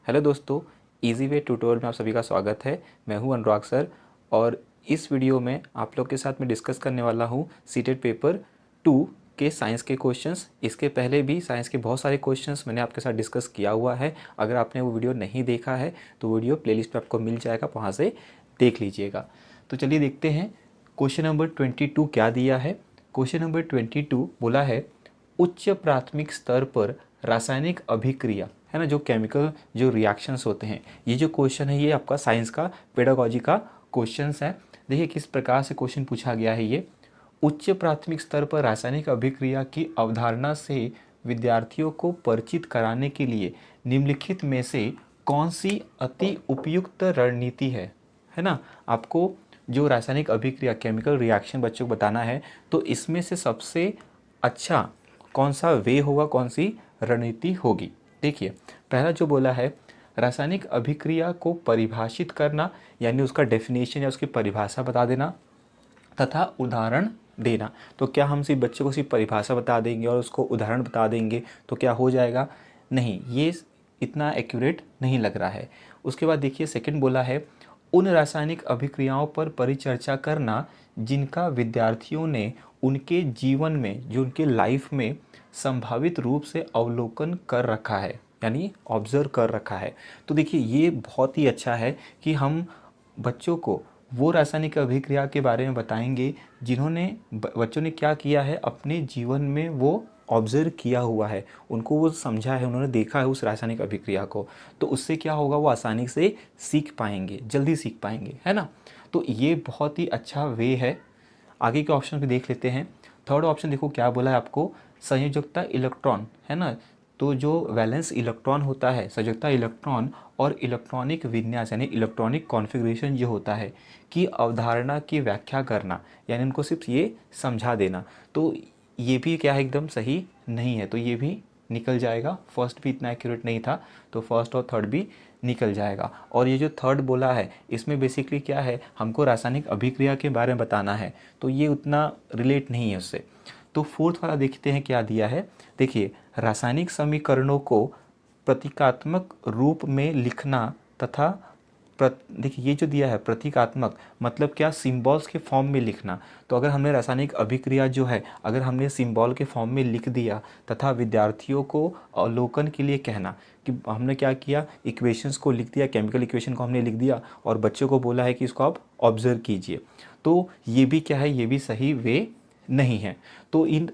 Hello दोस्तों, easy way tutorial में आप सभी का स्वागत है। मैं हूं अनुराग सर और इस वीडियो में आप लोग के साथ मैं डिस्कस करने वाला हूं सीटेट पेपर 2 के साइंस के क्वेश्चंस। इसके पहले भी साइंस के बहुत सारे क्वेश्चंस मैंने आपके साथ डिस्कस किया हुआ है। अगर आपने वो वीडियो नहीं देखा है तो वीडियो प्लेलिस्ट पे आपको मिल जाएगा, वहाँ से देख लीजिएगा। तो चलिए देखते हैं क्वेश्चन नंबर 22 क्या दिया है। क्वेश्चन नंबर 22 बोला है उच्च प्राथमिक स्तर पर रासायनिक अभिक्रिया, है ना, जो केमिकल जो रिएक्शंस होते हैं। ये जो क्वेश्चन है ये आपका साइंस का पेडागोजी का क्वेश्चंस है। देखिए किस प्रकार से क्वेश्चन पूछा गया है। ये उच्च प्राथमिक स्तर पर रासायनिक अभिक्रिया की अवधारणा से विद्यार्थियों को परिचित कराने के लिए निम्नलिखित में से कौन सी अति उपयुक्त रणनीति है ना। आपको जो रासायनिक अभिक्रिया केमिकल रिएक्शन बच्चों को बताना है, तो इसमें से सबसे अच्छा कौन सा वे होगा, कौन सी रणनीति होगी। देखिए पहला जो बोला है रासायनिक अभिक्रिया को परिभाषित करना, यानी उसका डेफिनेशन या उसकी परिभाषा बता देना तथा उदाहरण देना। तो क्या हम सिर्फ बच्चों को सिर्फ परिभाषा बता देंगे और उसको उदाहरण बता देंगे तो क्या हो जाएगा? नहीं, ये इतना एक्यूरेट नहीं लग रहा है। उसके बाद देखिए सेकंड बोला है उन रासायनिक अभिक्रियाओं पर परिचर्चा करना जिनका विद्यार्थियों ने उनके जीवन में, जो उनके लाइफ में संभावित रूप से अवलोकन कर रखा है, यानी ऑब्जर्व कर रखा है। तो देखिए ये बहुत ही अच्छा है कि हम बच्चों को वो रासायनिक अभिक्रिया के बारे में बताएंगे जिन्होंने बच्चों ने क्या किया है अपने जीवन में, वो ऑब्जर्व किया हुआ है, उनको वो समझा है, उन्होंने देखा है उस रासायनिक अभिक्रिया को। तो उससे क्या होगा, वो आसानी से सीख पाएंगे, जल्दी सीख पाएंगे, है ना। तो ये बहुत ही अच्छा वे है। आगे के ऑप्शन भी देख लेते हैं। थर्ड ऑप्शन देखो क्या बोला है आपको, संयोजकता इलेक्ट्रॉन, है ना। तो जो वैलेंस इलेक्ट्रॉन होता है, संयोजकता इलेक्ट्रॉन और इलेक्ट्रॉनिक विन्यास यानी इलेक्ट्रॉनिक कॉन्फ़िगरेशन जो होता है की अवधारणा की व्याख्या करना, यानी उनको सिर्फ ये समझा देना। तो ये भी क्या है, एकदम सही नहीं है। तो ये भी निकल जाएगा। फर्स्ट भी इतना एक्यूरेट नहीं था, तो फर्स्ट और थर्ड भी निकल जाएगा। और ये जो थर्ड बोला है इसमें बेसिकली क्या है, हमको रासायनिक अभिक्रिया के बारे में बताना है, तो ये उतना रिलेट नहीं है उससे। तो फोर्थ वाला देखते हैं क्या दिया है। देखिए रासायनिक समीकरणों को प्रतीकात्मक रूप में लिखना तथा देखिए ये जो दिया है प्रतीकात्मक मतलब क्या, सिंबल्स के फॉर्म में लिखना। तो अगर हमने रासायनिक अभिक्रिया जो है अगर हमने सिंबल के फॉर्म में लिख दिया तथा विद्यार्थियों को अवलोकन के लिए कहना कि हमने क्या किया, इक्वेशंस को लिख दिया, केमिकल इक्वेशन को हमने लिख दिया और बच्चों को बोला है कि इसको आप ऑब्जर्व कीजिए। तो ये भी क्या है, ये भी सही वे नहीं है। तो इन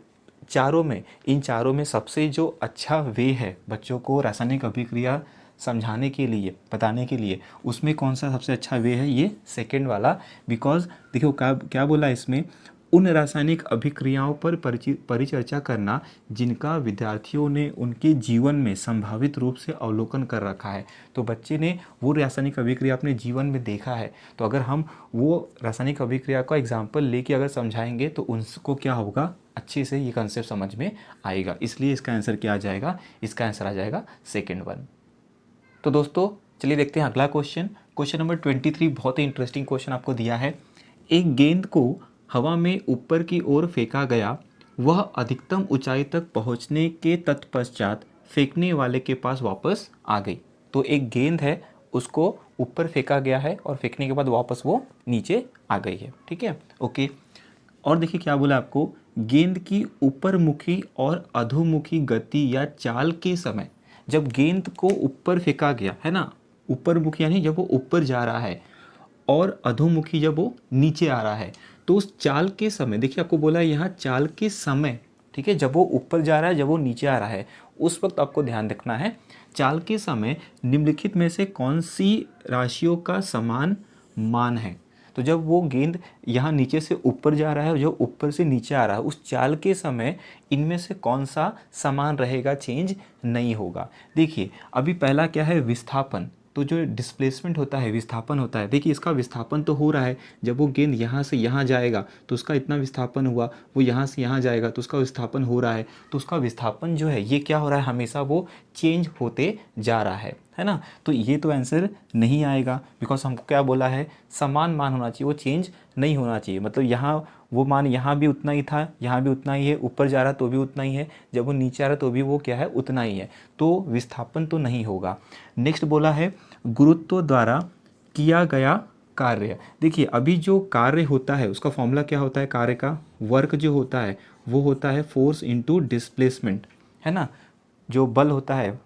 चारों में सबसे जो अच्छा वे है बच्चों को रासायनिक अभिक्रिया समझाने के लिए, बताने के लिए, उसमें कौन सा सबसे अच्छा वे है, ये सेकंड वाला। बिकॉज देखो क्या क्या बोला इसमें, उन रासायनिक अभिक्रियाओं पर परिचर्चा करना जिनका विद्यार्थियों ने उनके जीवन में संभावित रूप से अवलोकन कर रखा है। तो बच्चे ने वो रासायनिक अभिक्रिया अपने जीवन में देखा है, तो अगर हम वो रासायनिक अभिक्रिया का एग्जाम्पल लेके अगर समझाएंगे तो उनको क्या होगा, अच्छे से ये कंसेप्ट समझ में आएगा। इसलिए इसका आंसर क्या आ जाएगा, इसका आंसर आ जाएगा सेकेंड वन। तो दोस्तों चलिए देखते हैं अगला क्वेश्चन। क्वेश्चन नंबर 23 बहुत ही इंटरेस्टिंग क्वेश्चन आपको दिया है। एक गेंद को हवा में ऊपर की ओर फेंका गया, वह अधिकतम ऊंचाई तक पहुंचने के तत्पश्चात फेंकने वाले के पास वापस आ गई। तो एक गेंद है, उसको ऊपर फेंका गया है और फेंकने के बाद वापस वो नीचे आ गई है, ठीक है, ओके। और देखिए क्या बोला आपको, गेंद की ऊपरमुखी और अधोमुखी गति या चाल के समय, जब गेंद को ऊपर फेंका गया है ना, ऊपरमुखी यानी जब वो ऊपर जा रहा है और अधोमुखी जब वो नीचे आ रहा है, तो उस चाल के समय, देखिए आपको बोला है यहाँ चाल के समय, ठीक है, जब वो ऊपर जा रहा है, जब वो नीचे आ रहा है, उस वक्त आपको ध्यान रखना है चाल के समय निम्नलिखित में से कौन सी राशियों का समान मान है। तो जब वो गेंद यहाँ नीचे से ऊपर जा रहा है और जो ऊपर से नीचे आ रहा है, उस चाल के समय इनमें से कौन सा समान रहेगा, चेंज नहीं होगा। देखिए अभी पहला क्या है, विस्थापन। तो जो डिस्प्लेसमेंट होता है, विस्थापन होता है, देखिए इसका विस्थापन तो हो रहा है, जब वो गेंद यहाँ से यहाँ जाएगा तो उसका इतना विस्थापन हुआ, वो यहाँ से यहाँ जाएगा तो उसका विस्थापन हो रहा है। तो उसका विस्थापन जो है ये क्या हो रहा है, हमेशा वो चेंज होते जा रहा है ना। तो ये तो आंसर नहीं आएगा, बिकॉज हमको क्या बोला है, समान मान होना चाहिए, वो चेंज नहीं होना चाहिए। मतलब यहाँ वो मान यहाँ भी उतना ही था, यहाँ भी उतना ही है, ऊपर जा रहा तो भी उतना ही है, जब वो नीचे आ रहा तो भी वो क्या है, उतना ही है, तो विस्थापन तो नहीं होगा। नेक्स्ट बोला है गुरुत्व द्वारा किया गया कार्य। देखिए अभी जो कार्य होता है उसका फॉर्मूला क्या होता है, कार्य का वर्क जो होता है वो होता है फोर्स इनटू डिस्प्लेसमेंट, है ना। जो बल होता है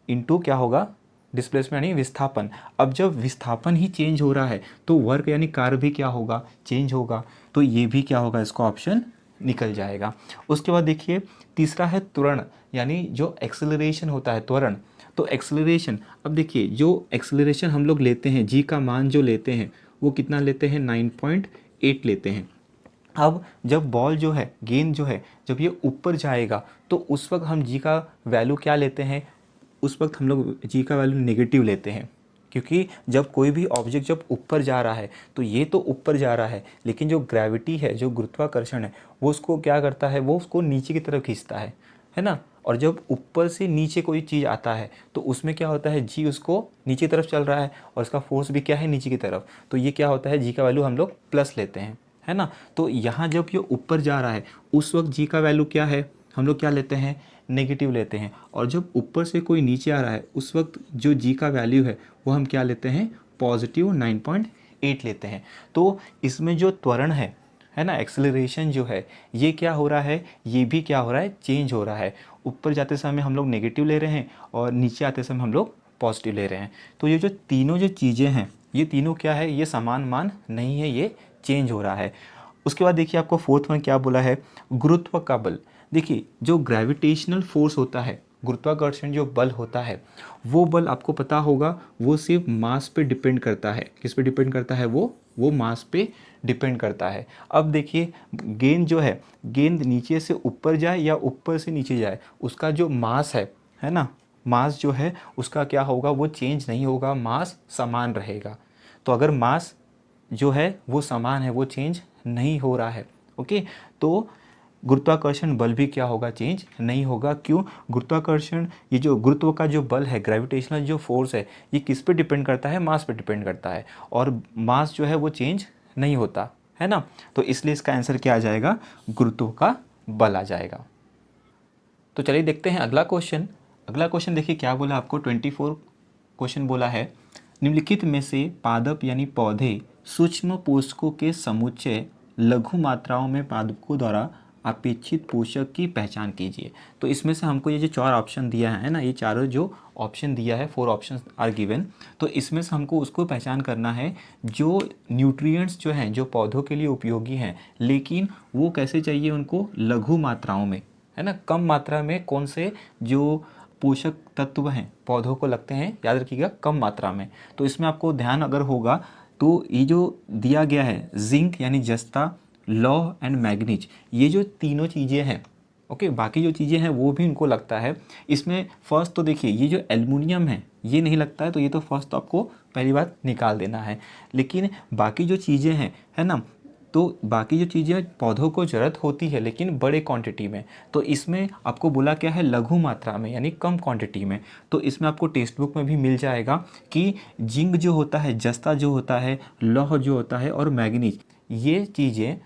इनटू क्या होगा, डिस्प्लेसमेंट यानी विस्थापन। अब जब विस्थापन ही चेंज हो रहा है तो वर्क यानी कार्य भी क्या होगा, चेंज होगा, तो ये भी क्या होगा, इसका ऑप्शन निकल जाएगा। उसके बाद देखिए तीसरा है त्वरण, यानी जो एक्सेलरेशन होता है, त्वरण। तो एक्सेलरेशन, अब देखिए जो एक्सेलरेशन हम लोग लेते हैं, जी का मान जो लेते हैं वो कितना लेते हैं, 9.8 लेते हैं। अब जब बॉल जो है, गेंद जो है, जब ये ऊपर जाएगा तो उस वक्त हम जी का वैल्यू क्या लेते हैं, उस वक्त हम लोग जी का वैल्यू नेगेटिव लेते हैं, क्योंकि जब कोई भी ऑब्जेक्ट जब ऊपर जा रहा है तो ये तो ऊपर जा रहा है, लेकिन जो ग्रेविटी है, जो गुरुत्वाकर्षण है, वो उसको क्या करता है, वो उसको नीचे की तरफ खींचता है ना। और जब ऊपर से नीचे कोई चीज़ आता है तो उसमें क्या होता है, जी उसको नीचे की तरफ चल रहा है और उसका फोर्स भी क्या है, नीचे की तरफ, तो ये क्या होता है, जी का वैल्यू हम लोग प्लस लेते हैं, है ना। तो यहाँ जब ये ऊपर जा रहा है उस वक्त जी का वैल्यू क्या है, हम लोग क्या लेते हैं, नेगेटिव लेते हैं। और जब ऊपर से कोई नीचे आ रहा है उस वक्त जो जी का वैल्यू है वो हम क्या लेते हैं, पॉजिटिव 9.8 लेते हैं। तो इसमें जो त्वरण है ना, एक्सेलरेशन जो है, ये क्या हो रहा है, ये भी क्या हो रहा है, चेंज हो रहा है। ऊपर जाते समय हम लोग नेगेटिव ले रहे हैं और नीचे आते समय हम लोग पॉजिटिव ले रहे हैं। तो ये जो तीनों जो चीज़ें हैं, ये तीनों क्या है, ये समान मान नहीं है, ये चेंज हो रहा है। उसके बाद देखिए आपको फोर्थ में क्या बोला है, गुरुत्व का बल। देखिए जो ग्रेविटेशनल फोर्स होता है, गुरुत्वाकर्षण जो बल होता है, वो बल आपको पता होगा वो सिर्फ मास पे डिपेंड करता है। किस पे डिपेंड करता है, वो मास पे डिपेंड करता है। अब देखिए गेंद जो है, गेंद नीचे से ऊपर जाए या ऊपर से नीचे जाए, उसका जो मास है ना, मास जो है उसका क्या होगा, वो चेंज नहीं होगा, मास समान रहेगा। तो अगर मास जो है वो समान है, वो चेंज नहीं हो रहा है, ओके, तो गुरुत्वाकर्षण बल भी क्या होगा, चेंज नहीं होगा। क्यों, गुरुत्वाकर्षण, ये जो गुरुत्व का जो बल है, ग्रेविटेशनल जो फोर्स है, ये किस पे डिपेंड करता है, मास पे डिपेंड करता है, और मास जो है वो चेंज नहीं होता, है ना। तो इसलिए इसका आंसर क्या आ जाएगा, गुरुत्व का बल आ जाएगा। तो चलिए देखते हैं अगला क्वेश्चन। अगला क्वेश्चन देखिए क्या बोला आपको, 24 क्वेश्चन बोला है, निम्नलिखित में से पादप यानी पौधे सूक्ष्म पोषकों के समुच्चय लघु मात्राओं में पादपों द्वारा अपेक्षित पोषक की पहचान कीजिए। तो इसमें से हमको ये जो चार ऑप्शन दिया है ना, ये चारों जो ऑप्शन दिया है, 4 ऑप्शन आर गिवन, तो इसमें से हमको उसको पहचान करना है जो न्यूट्रिएंट्स जो हैं, जो पौधों के लिए उपयोगी हैं, लेकिन वो कैसे चाहिए, उनको लघु मात्राओं में, है ना, कम मात्रा में। कौन से जो पोषक तत्व हैं पौधों को लगते हैं, याद रखिएगा, कम मात्रा में। तो इसमें आपको ध्यान अगर होगा तो ये जो दिया गया है, जिंक यानी जस्ता, लौह एंड मैग्नीज, ये जो तीनों चीज़ें हैं, ओके, बाकी जो चीज़ें हैं वो भी इनको लगता है। इसमें फर्स्ट तो देखिए ये जो एल्युमिनियम है ये नहीं लगता है, तो ये तो फर्स्ट तो आपको पहली बात निकाल देना है। लेकिन बाकी जो चीज़ें हैं, है ना, तो बाकी जो चीज़ें पौधों को ज़रूरत होती है लेकिन बड़े क्वांटिटी में, तो इसमें आपको बोला क्या है, लघु मात्रा में यानी कम क्वांटिटी में। तो इसमें आपको टेक्स्ट बुक में भी मिल जाएगा कि जिंक जो होता है, जस्ता जो होता है, लौह जो होता है और मैग्नीज, ये चीज़ें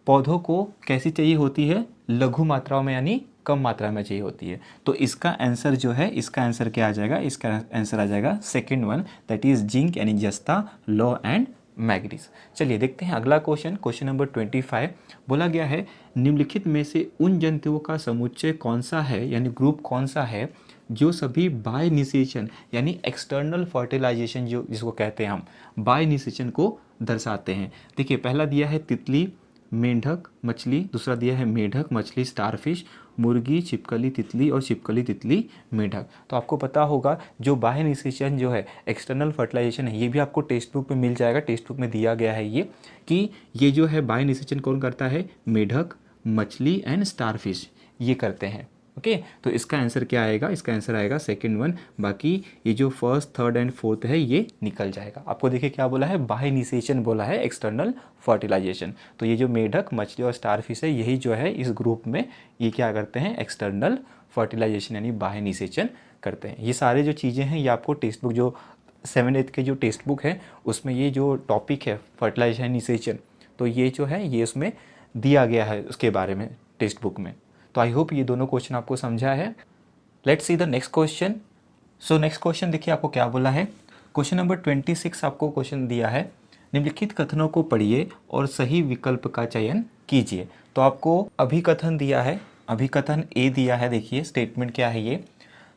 पौधों को कैसी चाहिए होती है, लघु मात्राओं में यानी कम मात्रा में चाहिए होती है। तो इसका आंसर जो है, इसका आंसर क्या आ जाएगा, इसका आंसर आ जाएगा second one, that is zinc यानी जस्ता, लौह एंड मैग्नीज। चलिए देखते हैं अगला क्वेश्चन, क्वेश्चन नंबर 25। बोला गया है निम्नलिखित में से उन जंतुओं का समुच्चय कौन सा है, यानी ग्रुप कौन सा है जो सभी बाय निषेचन यानी एक्सटर्नल फर्टिलाइजेशन जो जिसको कहते हैं हम, बाय निषेचन को दर्शाते हैं। देखिए पहला दिया है तितली, मेंढक, मछली, दूसरा दिया है मेढक, मछली, स्टारफिश, मुर्गी, छिपकली तितली और छिपकली तितली मेढक। तो आपको पता होगा जो बाह्य निषेचन जो है, एक्सटर्नल फर्टिलाइजेशन है, ये भी आपको टेक्स्ट बुक में मिल जाएगा। टेक्स्ट बुक में दिया गया है ये कि ये जो है बाह्य निषेचन कौन करता है, मेढक, मछली एंड स्टारफिश, ये करते हैं, ओके। तो इसका आंसर क्या आएगा, इसका आंसर आएगा सेकंड वन। बाकी ये जो फर्स्ट, थर्ड एंड फोर्थ है ये निकल जाएगा। आपको देखिए क्या बोला है, बाह्य निषेचन बोला है, एक्सटर्नल फर्टिलाइजेशन। तो ये जो मेढक, मछली और स्टारफिश है, यही जो है इस ग्रुप में ये क्या करते हैं, एक्सटर्नल फर्टिलाइजेशन यानी बाह्य निषेचन करते हैं। ये सारे जो चीज़ें हैं ये आपको टेक्स्ट बुक जो 7th के जो टेक्स्ट बुक है उसमें ये जो टॉपिक है फर्टिलाइजेशन निषेचन, तो ये जो है ये उसमें दिया गया है उसके बारे में टेक्स्ट बुक में। तो आई होप ये दोनों क्वेश्चन आपको समझा है। Let's see the next question. So next question देखिए आपको क्या बोला है। क्वेश्चन नंबर 26 आपको क्वेश्चन दिया है, निम्नलिखित कथनों को पढ़िए और सही विकल्प का चयन कीजिए। तो आपको अभिकथन दिया है, अभिकथन ए दिया है। देखिए स्टेटमेंट क्या है ये,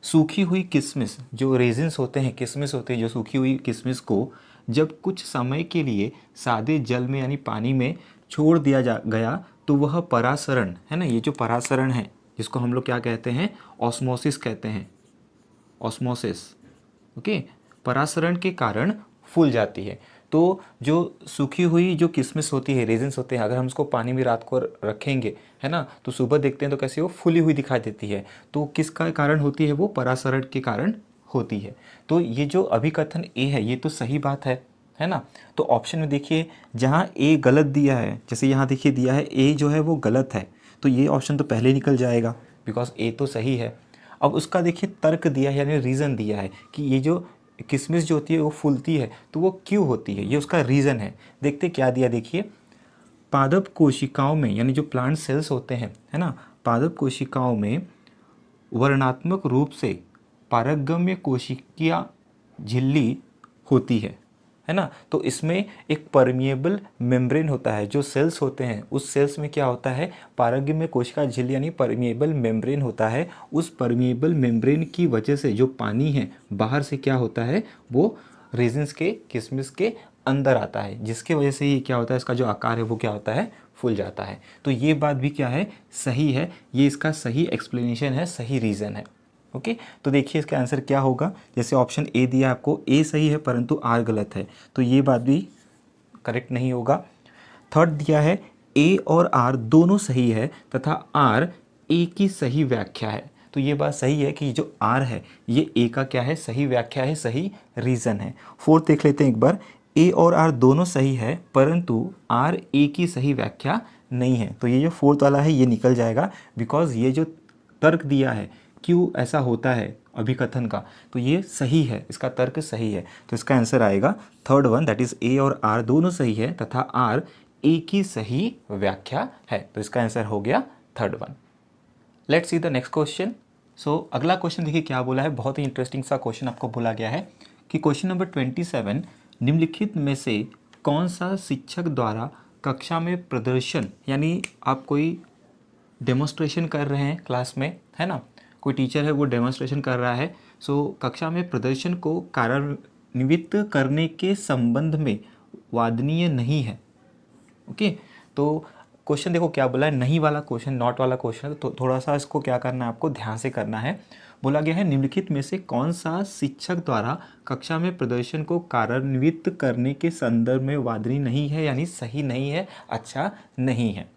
सूखी हुई किशमिश जो रेजिन्स होते हैं, किशमिश होते हैं, जो सूखी हुई किशमिश को जब कुछ समय के लिए सादे जल में यानी पानी में छोड़ दिया गया तो वह परासरण है ना, ये जो परासरण है जिसको हम लोग क्या कहते हैं, ऑस्मोसिस कहते हैं, ऑस्मोसिस, ओके, परासरण के कारण फूल जाती है। तो जो सूखी हुई जो किशमिश होती है, रेजिन्स होते हैं, अगर हम उसको पानी में रात को रखेंगे है ना, तो सुबह देखते हैं तो कैसे वो फूली हुई दिखाई देती है। तो किसका कारण होती है, वो परासरण के कारण होती है। तो ये जो अभिकथन ए है ये तो सही बात है ना। तो ऑप्शन में देखिए जहाँ ए गलत दिया है, जैसे यहाँ देखिए दिया है ए जो है वो गलत है, तो ये ऑप्शन तो पहले निकल जाएगा बिकॉज ए तो सही है। अब उसका देखिए तर्क दिया है यानी रीज़न दिया है कि ये जो किशमिश जो होती है वो फूलती है तो वो क्यों होती है, ये उसका रीज़न है। देखते क्या दिया, देखिए पादप कोशिकाओं में यानी जो प्लांट सेल्स होते हैं है ना, पादप कोशिकाओं में वर्णात्मक रूप से पारगम्य कोशिकीय झिल्ली होती है ना। तो इसमें एक परमिएबल मेम्ब्रेन होता है, जो सेल्स होते हैं उस सेल्स में क्या होता है, पारगम्य कोशिका झिल्ली यानी परमिएबल मेम्ब्रेन होता है। उस परमिएबल मेम्ब्रेन की वजह से जो पानी है बाहर से क्या होता है, वो रेजिन्स के किशमिश के अंदर आता है, जिसके वजह से ये क्या होता है, इसका जो आकार है वो क्या होता है, फूल जाता है। तो ये बात भी क्या है, सही है, ये इसका सही एक्सप्लेनेशन है, सही रीज़न है। ओके तो देखिए इसका आंसर क्या होगा, जैसे ऑप्शन ए दिया आपको, ए सही है परंतु आर गलत है, तो ये बात भी करेक्ट नहीं होगा। थर्ड दिया है ए और आर दोनों सही है तथा आर ए की सही व्याख्या है, तो ये बात सही है कि जो आर है ये ए का क्या है, सही व्याख्या है, सही रीज़न है। फोर्थ देख लेते हैं एक बार, ए और आर दोनों सही है परंतु आर ए की सही व्याख्या नहीं है, तो ये जो फोर्थ वाला है ये निकल जाएगा बिकॉज ये जो तर्क दिया है क्यों ऐसा होता है अभिकथन का, तो ये सही है, इसका तर्क सही है। तो इसका आंसर आएगा third one, that is a और आर दोनों सही है तथा आर ए की सही व्याख्या है, तो इसका आंसर हो गया third one. Let's see the next question. So अगला क्वेश्चन देखिए क्या बोला है, बहुत ही इंटरेस्टिंग सा क्वेश्चन आपको बोला गया है कि क्वेश्चन नंबर 27, निम्नलिखित में से कौन सा शिक्षक द्वारा कक्षा में प्रदर्शन, यानी आप कोई डेमोन्स्ट्रेशन कर रहे हैं क्लास में है ना, कोई टीचर है वो डेमोन्स्ट्रेशन कर रहा है, सो कक्षा में प्रदर्शन को कार्यान्वित करने के संबंध में वादनीय नहीं है। ओके तो क्वेश्चन देखो क्या बोला है, नहीं वाला क्वेश्चन, नॉट वाला क्वेश्चन, तो थोड़ा सा इसको क्या करना है, आपको ध्यान से करना है। बोला गया है निम्नलिखित में से कौन सा शिक्षक द्वारा कक्षा में प्रदर्शन को कार्यान्वित करने के संदर्भ में वादनीय नहीं है, यानी सही नहीं है, अच्छा नहीं है।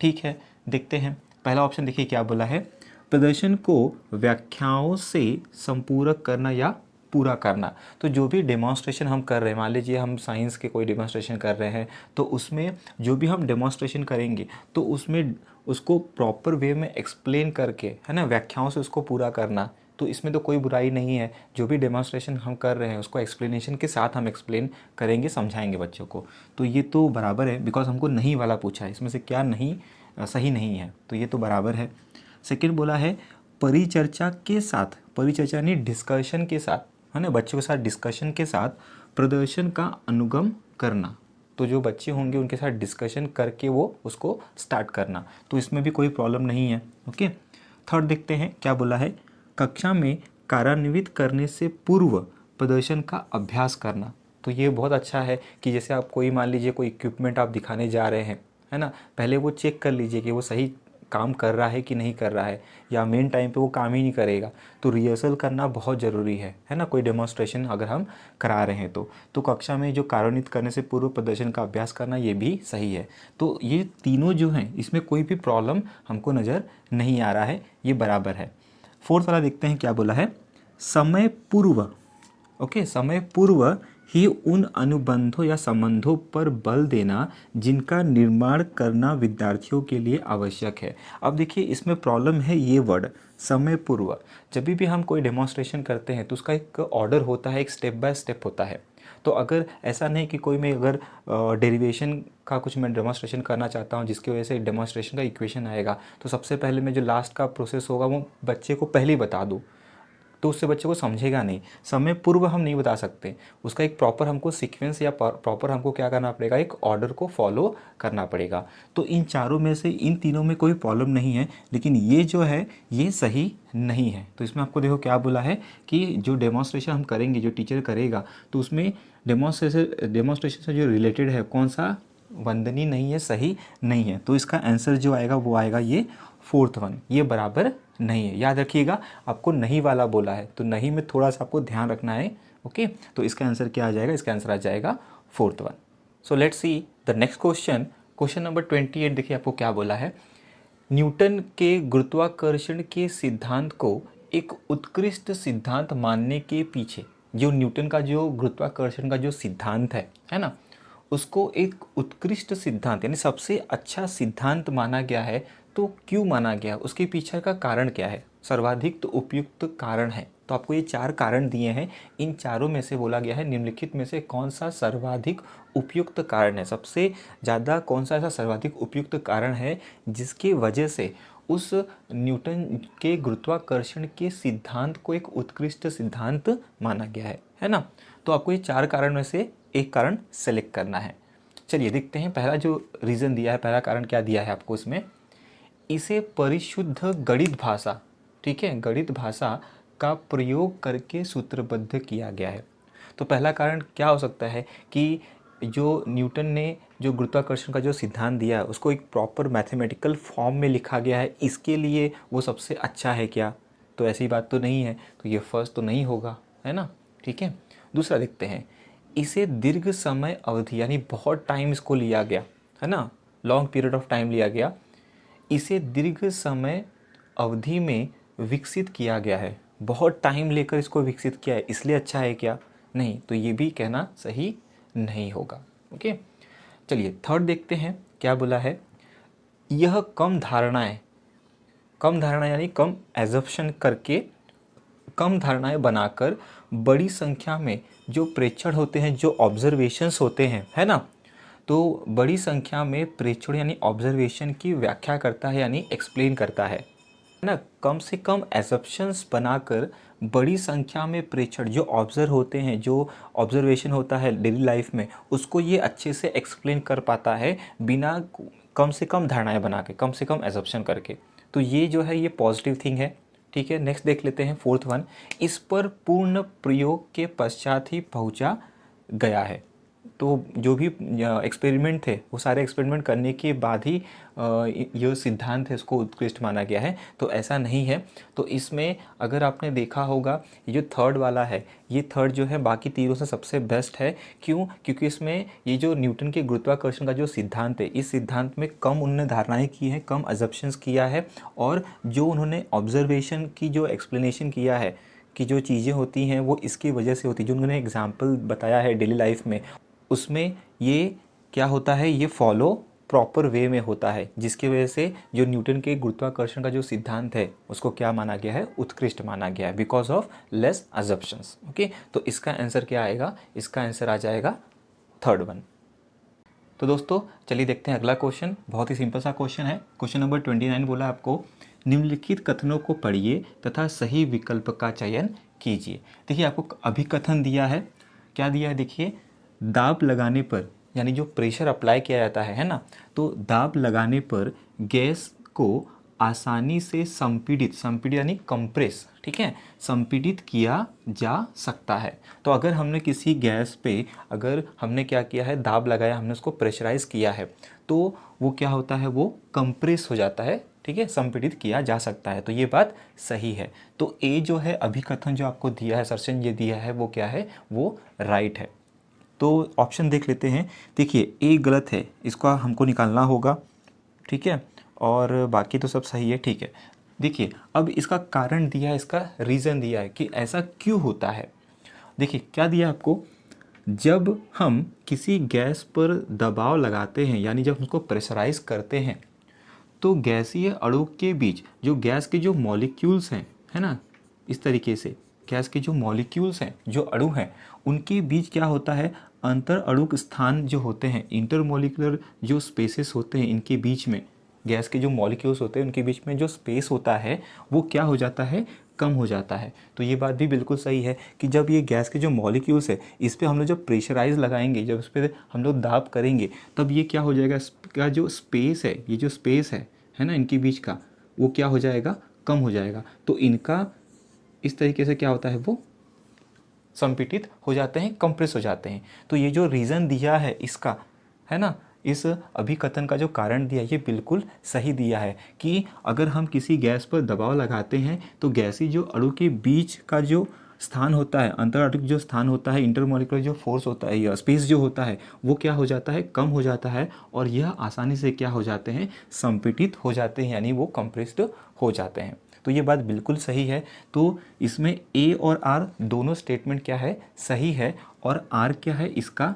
ठीक है देखते हैं, पहला ऑप्शन देखिए क्या बोला है, प्रदर्शन को व्याख्याओं से संपूरक करना या पूरा करना। तो जो भी डेमोन्स्ट्रेशन हम कर रहे हैं, मान लीजिए हम साइंस के कोई डेमोन्स्ट्रेशन कर रहे हैं, तो उसमें जो भी हम डेमोन्स्ट्रेशन करेंगे तो उसमें उसको प्रॉपर वे में एक्सप्लेन करके है ना, व्याख्याओं से उसको पूरा करना, तो इसमें तो कोई बुराई नहीं है। जो भी डेमोन्स्ट्रेशन हम कर रहे हैं उसको एक्सप्लेनेशन के साथ हम एक्सप्लेन करेंगे, समझाएंगे बच्चों को, तो ये तो बराबर है बिकॉज हमको नहीं वाला पूछा है, इसमें से क्या नहीं सही नहीं है, तो ये तो बराबर है। सेकेंड बोला है परिचर्चा के साथ, परिचर्चा यानी डिस्कशन के साथ है ना, बच्चों के साथ डिस्कशन के साथ प्रदर्शन का अनुगम करना, तो जो बच्चे होंगे उनके साथ डिस्कशन करके वो उसको स्टार्ट करना, तो इसमें भी कोई प्रॉब्लम नहीं है। ओके थर्ड देखते हैं क्या बोला है, कक्षा में कार्यान्वित करने से पूर्व प्रदर्शन का अभ्यास करना। तो ये बहुत अच्छा है कि जैसे आप कोई मान लीजिए कोई इक्विपमेंट आप दिखाने जा रहे हैं है ना, पहले वो चेक कर लीजिए कि वो सही काम कर रहा है कि नहीं कर रहा है, या मेन टाइम पे वो काम ही नहीं करेगा, तो रिहर्सल करना बहुत ज़रूरी है ना, कोई डेमोन्स्ट्रेशन अगर हम करा रहे हैं तो कक्षा में जो कार्यान्वित करने से पूर्व प्रदर्शन का अभ्यास करना ये भी सही है। तो ये तीनों जो हैं इसमें कोई भी प्रॉब्लम हमको नज़र नहीं आ रहा है, ये बराबर है। फोर्थ वाला देखते हैं क्या बोला है, समय पूर्व, ओके समय पूर्व ही उन अनुबंधों या संबंधों पर बल देना जिनका निर्माण करना विद्यार्थियों के लिए आवश्यक है। अब देखिए इसमें प्रॉब्लम है ये वर्ड समय पूर्व, जब भी हम कोई डेमोन्स्ट्रेशन करते हैं तो उसका एक ऑर्डर होता है, एक स्टेप बाय स्टेप होता है तो अगर ऐसा नहीं कि कोई मैं अगर डेरिवेशन का कुछ मैं डेमोन्स्ट्रेशन करना चाहता हूँ जिसकी वजह से डेमोन्स्ट्रेशन का इक्वेशन आएगा, तो सबसे पहले मैं जो लास्ट का प्रोसेस होगा वो बच्चे को पहले ही बता दूँ, तो उससे बच्चे को समझेगा नहीं। समय पूर्व हम नहीं बता सकते, उसका एक प्रॉपर हमको सीक्वेंस या प्रॉपर हमको क्या करना पड़ेगा, एक ऑर्डर को फॉलो करना पड़ेगा। तो इन चारों में से इन तीनों में कोई प्रॉब्लम नहीं है, लेकिन ये जो है ये सही नहीं है। तो इसमें आपको देखो क्या बोला है कि जो डेमोन्स्ट्रेशन हम करेंगे, जो टीचर करेगा, तो उसमें डेमोन्स्ट्रेशन से जो रिलेटेड है कौन सा वंदनीय नहीं है, सही नहीं है। तो इसका आंसर जो आएगा वो आएगा ये फोर्थ वन, ये बराबर नहीं है। याद रखिएगा, आपको नहीं वाला बोला है, तो नहीं में थोड़ा सा आपको ध्यान रखना है। ओके, तो इसका आंसर क्या आ जाएगा, इसका आंसर आ जाएगा fourth one. So let's see the next question, question number 28। देखिए आपको क्या बोला है, न्यूटन के गुरुत्वाकर्षण के सिद्धांत को एक उत्कृष्ट सिद्धांत मानने के पीछे, जो न्यूटन का जो गुरुत्वाकर्षण का जो सिद्धांत है ना, उसको एक उत्कृष्ट सिद्धांत यानी सबसे अच्छा सिद्धांत माना गया है। तो क्यों माना गया, उसके पीछे का कारण क्या है, सर्वाधिक तो उपयुक्त कारण है। तो आपको ये 4 कारण दिए हैं, इन चारों में से बोला गया है निम्नलिखित में से कौन सा सर्वाधिक उपयुक्त कारण है, सबसे ज़्यादा कौन सा ऐसा सर्वाधिक उपयुक्त कारण है जिसकी वजह से उस न्यूटन के गुरुत्वाकर्षण के सिद्धांत को एक उत्कृष्ट सिद्धांत माना गया है ना। तो आपको ये 4 कारण में से एक कारण सेलेक्ट करना है। चलिए देखते हैं, पहला जो रीज़न दिया है, पहला कारण क्या दिया है आपको इसमें, इसे परिशुद्ध गणित भाषा, ठीक है, गणित भाषा का प्रयोग करके सूत्रबद्ध किया गया है। तो पहला कारण क्या हो सकता है कि जो न्यूटन ने जो गुरुत्वाकर्षण का जो सिद्धांत दिया है उसको एक प्रॉपर मैथमेटिकल फॉर्म में लिखा गया है, इसके लिए वो सबसे अच्छा है क्या, तो ऐसी बात तो नहीं है, तो ये फर्स्ट तो नहीं होगा, है ना। ठीक है, दूसरा देखते हैं, इसे दीर्घ समय अवधि यानी बहुत टाइम इसको लिया गया, है ना, लॉन्ग पीरियड ऑफ टाइम लिया गया, इसे दीर्घ समय अवधि में विकसित किया गया है, बहुत टाइम लेकर इसको विकसित किया है, इसलिए अच्छा है क्या, नहीं, तो ये भी कहना सही नहीं होगा। ओके, चलिए थर्ड देखते हैं क्या बोला है, यह कम धारणाएं यानी कम एजम्पशन करके, कम धारणाएं बनाकर बड़ी संख्या में जो प्रेक्षण होते हैं, जो ऑब्जर्वेशंस होते हैं, है ना, तो बड़ी संख्या में प्रेक्षण यानी ऑब्जर्वेशन की व्याख्या करता है यानी एक्सप्लेन करता है ना। कम से कम एजम्पशंस बनाकर बड़ी संख्या में प्रेक्षण जो ऑब्जर्व होते हैं, जो ऑब्जर्वेशन होता है डेली लाइफ में, उसको ये अच्छे से एक्सप्लेन कर पाता है बिना कम से कम धारणाएं बना के, कम से कम एजम्पशन करके। तो ये जो है ये पॉजिटिव थिंग है। ठीक है, नेक्स्ट देख लेते हैं फोर्थ वन, इस पर पूर्ण प्रयोग के पश्चात ही पहुंचा गया है। तो जो भी एक्सपेरिमेंट थे वो सारे एक्सपेरिमेंट करने के बाद ही ये सिद्धांत है इसको उत्कृष्ट माना गया है, तो ऐसा नहीं है। तो इसमें अगर आपने देखा होगा ये जो थर्ड वाला है, ये थर्ड जो है बाकी तीनों से सबसे बेस्ट है। क्यों, क्योंकि इसमें ये जो न्यूटन के गुरुत्वाकर्षण का जो सिद्धांत है, इस सिद्धांत में कम उन्होंने धारणाएं की हैं, कम अजम्पशंस किया है, और जो उन्होंने ऑब्जर्वेशन की जो एक्सप्लेनेशन किया है कि जो चीज़ें होती हैं वो इसकी वजह से होती है, जो उन्होंने एग्जाम्पल बताया है डेली लाइफ में, उसमें ये क्या होता है, ये फॉलो प्रॉपर वे में होता है, जिसकी वजह से जो न्यूटन के गुरुत्वाकर्षण का जो सिद्धांत है उसको क्या माना गया है, उत्कृष्ट माना गया है, because of less assumptions. Okay, तो इसका आंसर क्या आएगा, इसका आंसर आ जाएगा थर्ड वन। तो दोस्तों चलिए देखते हैं अगला क्वेश्चन, बहुत ही सिंपल सा क्वेश्चन है। क्वेश्चन नंबर 29 बोला आपको, निम्नलिखित कथनों को पढ़िए तथा सही विकल्प का चयन कीजिए। देखिए आपको अभिकथन दिया है, क्या दिया है, देखिए, दाब लगाने पर यानी जो प्रेशर अप्लाई किया जाता है ना, तो दाब लगाने पर गैस को आसानी से संपीड़ित यानी कंप्रेस, ठीक है, संपीड़ित किया जा सकता है। तो अगर हमने किसी गैस पे अगर हमने क्या किया है, दाब लगाया, हमने उसको प्रेशराइज किया है, तो वो क्या होता है, वो कंप्रेस हो जाता है, ठीक है, संपीड़ित किया जा सकता है। तो ये बात सही है। तो ए जो है अभिकथन जो आपको दिया है, सर्शन ये दिया है, वो क्या है, वो राइट है। तो ऑप्शन देख लेते हैं। देखिए ए गलत है, इसको हमको निकालना होगा, ठीक है, और बाकी तो सब सही है। ठीक है, देखिए अब इसका कारण दिया है, इसका रीज़न दिया है कि ऐसा क्यों होता है। देखिए क्या दिया आपको, जब हम किसी गैस पर दबाव लगाते हैं यानी जब उसको प्रेशराइज करते हैं, तो गैसीय अणु के बीच जो गैस के जो मॉलिक्यूल्स हैं, है ना, इस तरीके से गैस के जो मॉलिक्यूल्स हैं, जो अणु हैं, उनके बीच क्या होता है, अंतर अणुक स्थान जो होते हैं, इंटरमॉलिक्यूलर जो स्पेसेस होते हैं, इनके बीच में गैस के जो मॉलिक्यूल्स होते हैं उनके बीच में जो स्पेस होता है वो क्या हो जाता है, कम हो जाता है। तो ये बात भी बिल्कुल सही है कि जब ये गैस के जो मॉलिक्यूल्स है इस पर हम लोग जब प्रेशराइज लगाएंगे, जब इस पर हम लोग दाब करेंगे, तब ये क्या हो जाएगा, इसका जो स्पेस है, ये जो स्पेस है ना, इनके बीच का, वो क्या हो जाएगा, कम हो जाएगा। तो इनका इस तरीके से क्या होता है, वो संपीड़ित हो जाते हैं, कंप्रेस हो जाते हैं। तो ये जो रीज़न दिया है इसका, है ना, इस अभिकथन का जो कारण दिया ये बिल्कुल सही दिया है कि अगर हम किसी गैस पर दबाव लगाते हैं तो गैसी जो अणु के बीच का जो स्थान होता है, अंतर अणुक जो स्थान होता है, इंटरमॉलिक्यूलर जो फोर्स होता है या स्पेस जो होता है, वो क्या हो जाता है, कम हो जाता है और यह आसानी से क्या हो जाते हैं, संपीड़ित हो जाते हैं, यानी वो कंप्रेस्ड हो जाते हैं। तो ये बात बिल्कुल सही है। तो इसमें ए और आर दोनों स्टेटमेंट क्या है, सही है, और आर क्या है, इसका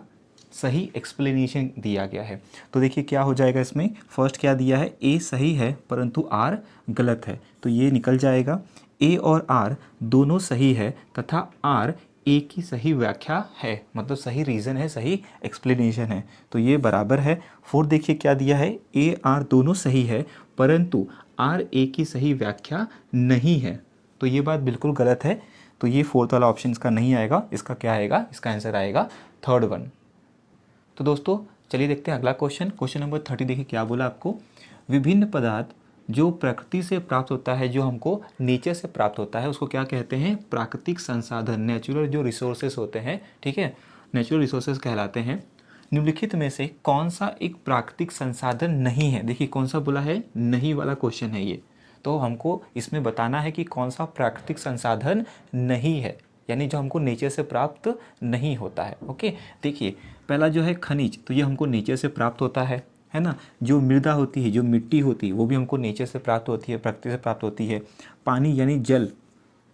सही एक्सप्लेनेशन दिया गया है। तो देखिए क्या हो जाएगा, इसमें फर्स्ट क्या दिया है, ए सही है परंतु आर गलत है, तो ये निकल जाएगा। ए और आर दोनों सही है तथा आर ए की सही व्याख्या है, मतलब सही रीज़न है, सही एक्सप्लेनेशन है, तो ये बराबर है। फोर्थ देखिए क्या दिया है, ए आर दोनों सही है परंतु आर ए की सही व्याख्या नहीं है, तो ये बात बिल्कुल गलत है। तो ये फोर्थ वाला ऑप्शन इसका नहीं आएगा, इसका क्या आएगा, इसका आंसर आएगा थर्ड वन। तो दोस्तों चलिए देखते हैं अगला क्वेश्चन। क्वेश्चन नंबर 30 देखिए क्या बोला आपको, विभिन्न पदार्थ जो प्रकृति से प्राप्त होता है, जो हमको नेचर से प्राप्त होता है, उसको क्या कहते हैं, प्राकृतिक संसाधन, नेचुरल जो रिसोर्सेस होते हैं, ठीक है, नेचुरल रिसोर्सेस कहलाते हैं। निम्नलिखित में से कौन सा एक प्राकृतिक संसाधन नहीं है, देखिए कौन सा बोला है, नहीं वाला क्वेश्चन है ये, तो हमको इसमें बताना है कि कौन सा प्राकृतिक संसाधन नहीं है, यानी जो हमको नेचर से प्राप्त नहीं होता है। ओके, देखिए पहला जो है खनिज, तो ये हमको नेचर से प्राप्त होता है ना। जो मृदा होती है, जो मिट्टी होती है, वो भी हमको नेचर से प्राप्त होती है, प्रकृति से प्राप्त होती है। पानी यानी जल,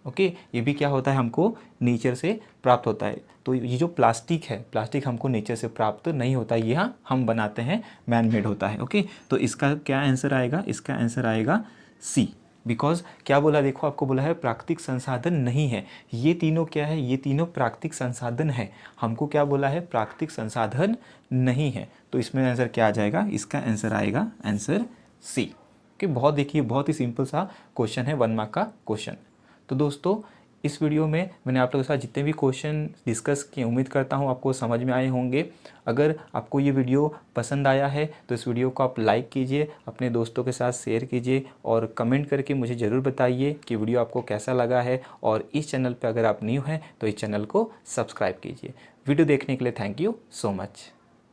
ओके, ये भी क्या होता है, हमको नेचर से प्राप्त होता है। तो ये जो प्लास्टिक है, प्लास्टिक हमको नेचर से प्राप्त नहीं होता, यह हम बनाते हैं, मैन मेड होता है। ओके, तो इसका क्या आंसर आएगा, इसका आंसर आएगा सी, बिकॉज क्या बोला, देखो आपको बोला है प्राकृतिक संसाधन नहीं है, ये तीनों क्या है, ये तीनों प्राकृतिक संसाधन है, हमको क्या बोला है, प्राकृतिक संसाधन नहीं है। तो इसमें आंसर क्या आ जाएगा, इसका आंसर आएगा आंसर सी। कि बहुत देखिए बहुत ही सिंपल सा क्वेश्चन है, 1 मार्क का क्वेश्चन। तो दोस्तों इस वीडियो में मैंने आप लोगों के साथ जितने भी क्वेश्चन डिस्कस किए, उम्मीद करता हूँ आपको समझ में आए होंगे। अगर आपको ये वीडियो पसंद आया है तो इस वीडियो को आप लाइक कीजिए, अपने दोस्तों के साथ शेयर कीजिए और कमेंट करके मुझे ज़रूर बताइए कि वीडियो आपको कैसा लगा है। और इस चैनल पर अगर आप न्यू हैं तो इस चैनल को सब्सक्राइब कीजिए। वीडियो देखने के लिए थैंक यू सो मच।